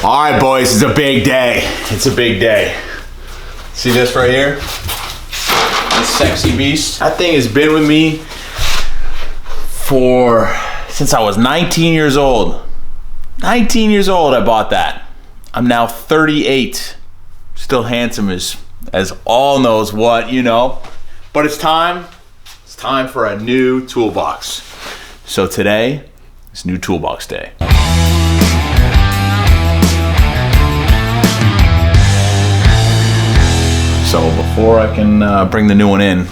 All right, boys, it's a big day. It's a big day. See this right here? This sexy beast. That thing has been with me since I was 19 years old. 19 years old, I bought that. I'm now 38. Still handsome as all knows what, you know. But it's time for a new toolbox. So today is new toolbox day. So before I can bring the new one in,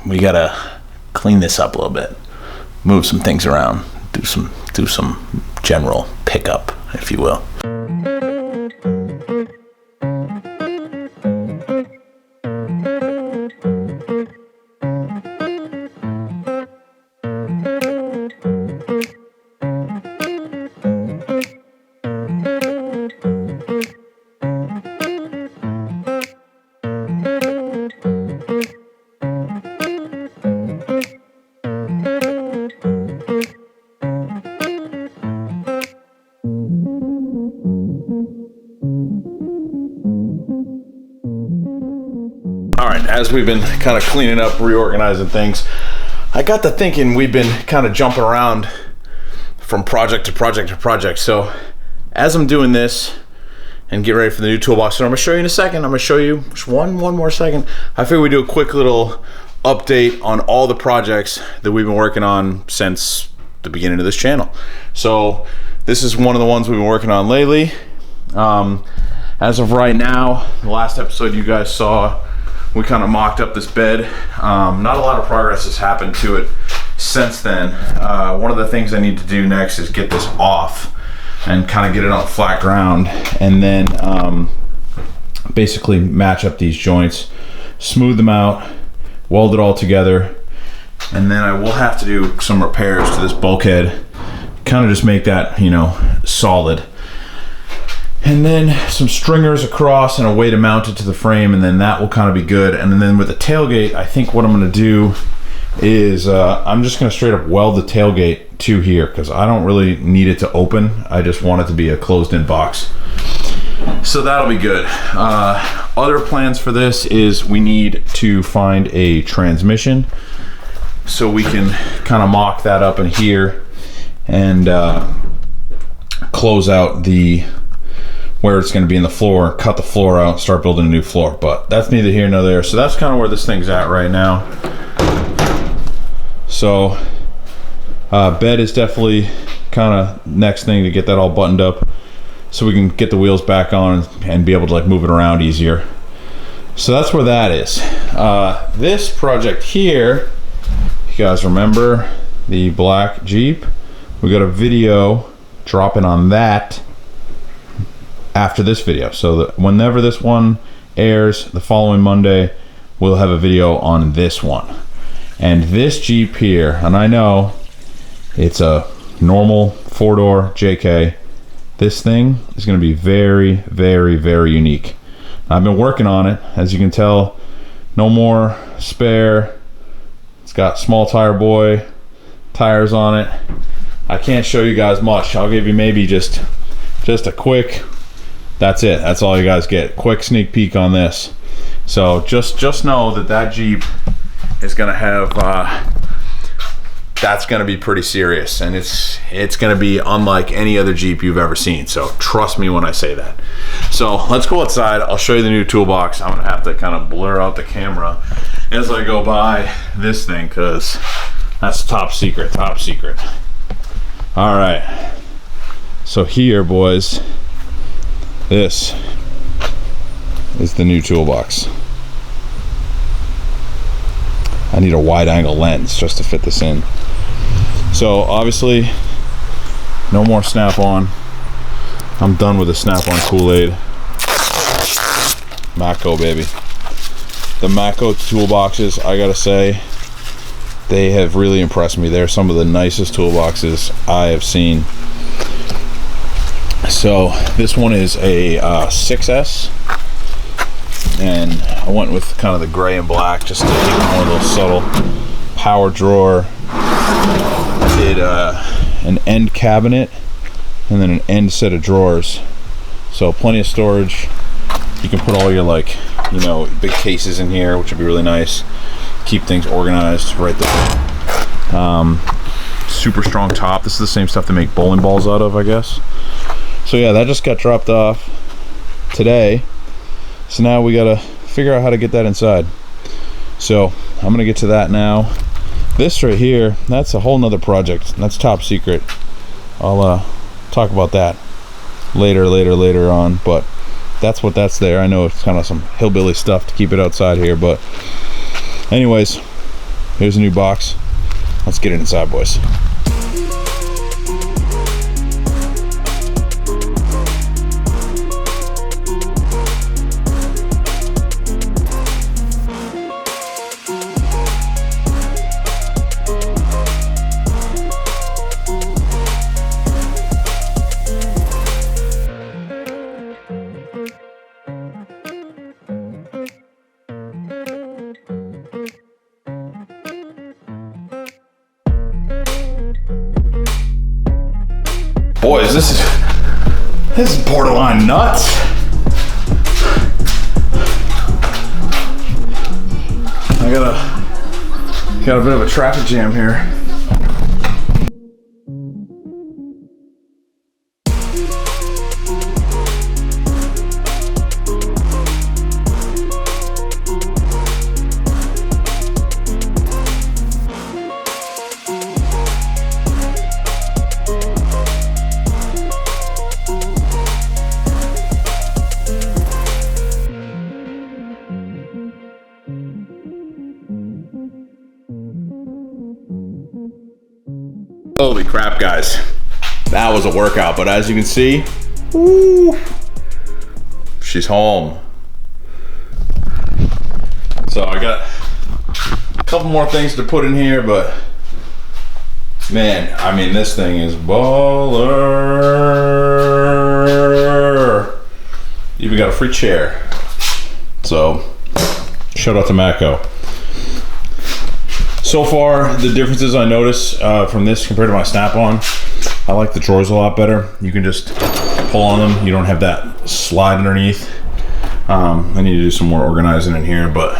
we gotta clean this up a little bit, move some things around, do some general pickup, if you will. As we've been kind of cleaning up, reorganizing things, I got to thinking we've been kind of jumping around from project to project to project. So as I'm doing this and get ready for the new toolbox, so I'm gonna show you in a second. I'm gonna show you just one more second. I figured we do a quick little update on all the projects that we've been working on since the beginning of this channel. So this is one of the ones we've been working on lately. As of right now, the last episode you guys saw, we kind of mocked up this bed. Not a lot of progress has happened to it since then. One of the things I need to do next is get this off and kind of get it on flat ground, and then basically match up these joints, smooth them out, weld it all together, and then I will have to do some repairs to this bulkhead, kind of just make that, you know, solid. And then some stringers across and a way to mount it to the frame, and then that will kind of be good. And then with the tailgate, I think what I'm gonna do is I'm just gonna straight up weld the tailgate to here, because I don't really need it to open. I just want it to be a closed-in box. So that'll be good. Other plans for this is we need to find a transmission so we can kind of mock that up in here and close out where it's going to be in the floor, cut the floor out, start building a new floor. But that's neither here nor there. So that's kind of where this thing's at right now. So bed is definitely kind of next thing to get that all buttoned up so we can get the wheels back on and be able to like move it around easier. So that's where that is. This project here, you guys remember the black Jeep? We got a video dropping on that after this video. So whenever this one airs, the following Monday, we'll have a video on this one. And this Jeep here, and I know it's a normal 4-door JK, this thing is going to be very, very, very unique. I've been working on it. As you can tell, no more spare. It's got small tire boy tires on it. I can't show you guys much. I'll give you maybe just a quick, that's it. That's all you guys get. Quick sneak peek on this. So just know that Jeep is gonna have that's gonna be pretty serious, and it's gonna be unlike any other Jeep you've ever seen. So trust me when I say that. So let's go outside. I'll show you the new toolbox. I'm gonna have to kind of blur out the camera as I go by this thing, because that's top secret. All right. So here, boys, this is the new toolbox. I need a wide angle lens just to fit this in. So obviously, no more snap-on. I'm done with the snap-on Kool-Aid. Matco, baby. The Matco toolboxes, I gotta say, they have really impressed me. They're some of the nicest toolboxes I have seen. So this one is a 6S, and I went with kind of the gray and black just to give it more of those subtle. Power drawer. I did an end cabinet and then an end set of drawers So plenty of storage. You can put all your, like, you know, big cases in here, which would be really nice. Keep things organized right there. Super strong top. This is the same stuff they make bowling balls out of, I guess. So yeah, that just got dropped off today. So now we gotta figure out how to get that inside. So I'm gonna get to that now. This right here, that's a whole nother project. That's top secret. I'll talk about that later on, but that's what that's there. I know it's kind of some hillbilly stuff to keep it outside here, but anyways, here's a new box. Let's get it inside, boys. Boys, this is borderline nuts. I got a bit of a traffic jam here. Holy crap, guys. That was a workout, but as you can see, woo, she's home. So I got a couple more things to put in here, but man, I mean, this thing is baller. Even got a free chair. So shout out to Matco. So far, the differences I notice from this compared to my Snap-on, I like the drawers a lot better. You can just pull on them. You don't have that slide underneath. I need to do some more organizing in here, but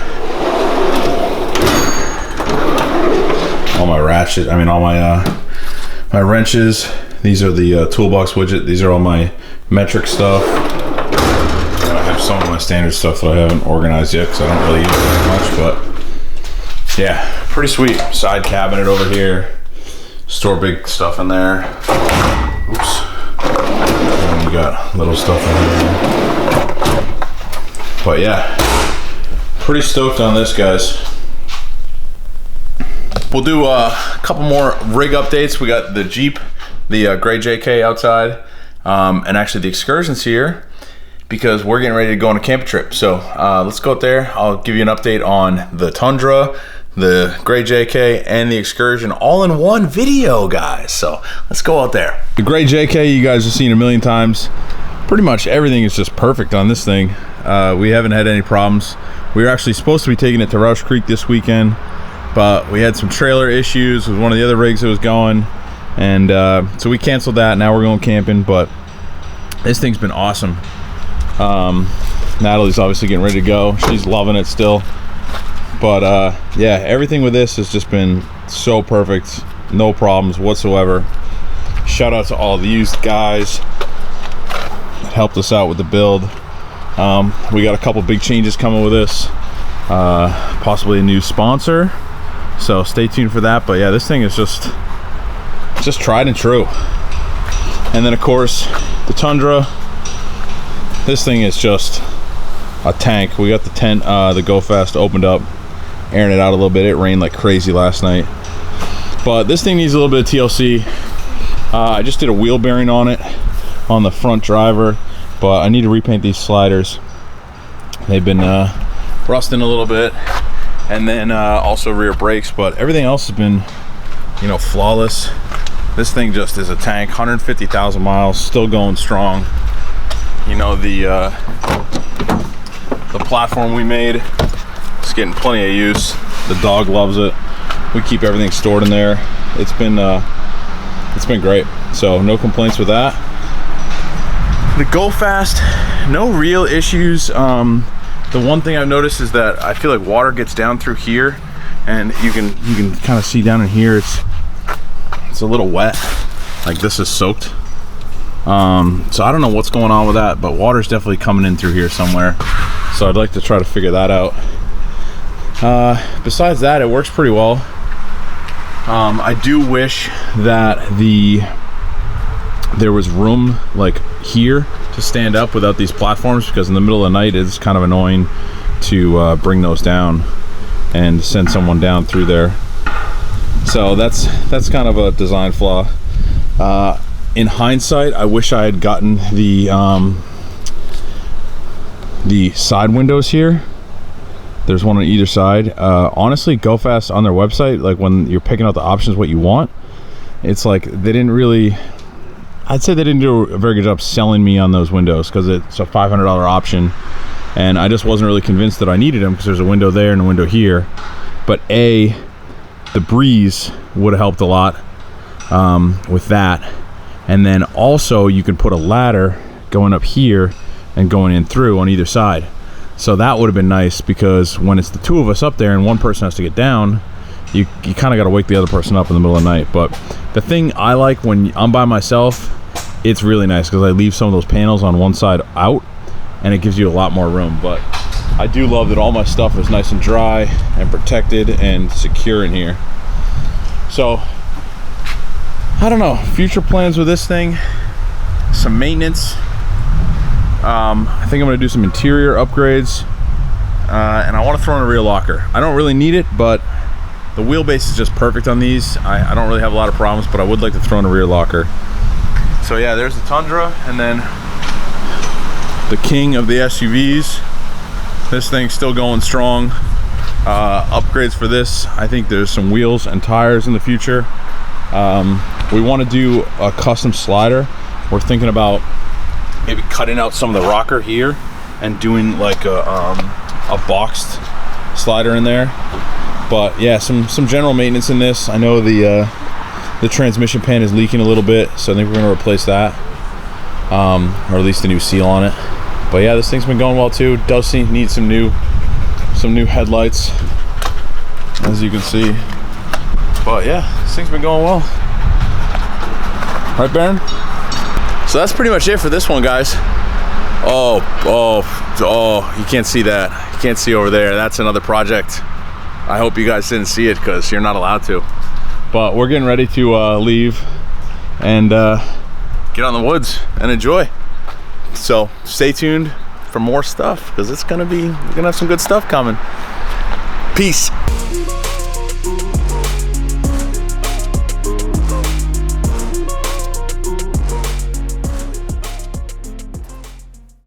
all my ratchets, I mean all my my wrenches, these are the Toolbox widget. These are all my metric stuff. And I have some of my standard stuff that I haven't organized yet because I don't really use it that much, but yeah, pretty sweet. Side cabinet over here. Store big stuff in there. Oops. And we got little stuff in here. But yeah, pretty stoked on this, guys. We'll do a couple more rig updates. We got the Jeep, the gray JK outside, and actually the Excursion's here because we're getting ready to go on a camping trip. So let's go out there. I'll give you an update on the Tundra, the gray JK, and the Excursion all in one video, guys. So let's go out there. The gray JK you guys have seen a million times. Pretty much everything is just perfect on this thing. We haven't had any problems. We were actually supposed to be taking it to Rush Creek this weekend, but we had some trailer issues with one of the other rigs that was going, and so we canceled that. Now we're going camping, but this thing's been awesome. Natalie's obviously getting ready to go. She's loving it still. But yeah, everything with this has just been so perfect. No problems whatsoever. Shout out to all the used guys that helped us out with the build. We got a couple big changes coming with this. Possibly a new sponsor. So stay tuned for that. But yeah, this thing is just tried and true. And then of course, the Tundra. This thing is just a tank. We got the tent, the Go Fast opened up, airing it out a little bit. It rained like crazy last night, but this thing needs a little bit of TLC. I just did a wheel bearing on it on the front driver, but I need to repaint these sliders. They've been rusting a little bit, and then also rear brakes, but everything else has been, you know, flawless. This thing just is a tank. 150,000 miles, still going strong. You know, the platform we made is getting plenty of use. The dog loves it. We keep everything stored in there. It's been great. So no complaints with that. The Go Fast, no real issues. The one thing I've noticed is that I feel like water gets down through here, and you can kind of see down in here it's a little wet. Like this is soaked. So I don't know what's going on with that, but water's definitely coming in through here somewhere. So I'd like to try to figure that out. Besides that, it works pretty well. I do wish that there was room like here to stand up without these platforms, because in the middle of the night it's kind of annoying to bring those down and send someone down through there. So that's kind of a design flaw. In hindsight, I wish I had gotten the side windows here. There's one on either side. Honestly, Go Fast on their website, like when you're picking out the options what you want, it's like they didn't really, I'd say they didn't do a very good job selling me on those windows, because it's a $500 option and I just wasn't really convinced that I needed them, because there's a window there and a window here. But the breeze would have helped a lot with that. And then also you can put a ladder going up here and going in through on either side. So that would have been nice, because when it's the two of us up there and one person has to get down, you kind of got to wake the other person up in the middle of the night. But the thing I like when I'm by myself, it's really nice because I leave some of those panels on one side out and it gives you a lot more room. But I do love that all my stuff is nice and dry and protected and secure in here. So I don't know, future plans with this thing, some maintenance. I think I'm gonna do some interior upgrades, and I want to throw in a rear locker. I don't really need it, but the wheelbase is just perfect on these. I don't really have a lot of problems, but I would like to throw in a rear locker. So yeah, there's the Tundra, and then the king of the SUVs. This thing's still going strong. Upgrades for this, I think there's some wheels and tires in the future. We want to do a custom slider. We're thinking about maybe cutting out some of the rocker here and doing like a boxed slider in there. But yeah, some general maintenance in this. I know the transmission pan is leaking a little bit, so I think we're going to replace that, or at least a new seal on it. But yeah, this thing's been going well too. Does need some new headlights, as you can see. But yeah, this thing's been going well. Right, Baron? So that's pretty much it for this one, guys. Oh, you can't see that. You can't see over there. That's another project. I hope you guys didn't see it, because you're not allowed to. But we're getting ready to leave and get on the woods and enjoy. So stay tuned for more stuff, because we're gonna have some good stuff coming. Peace.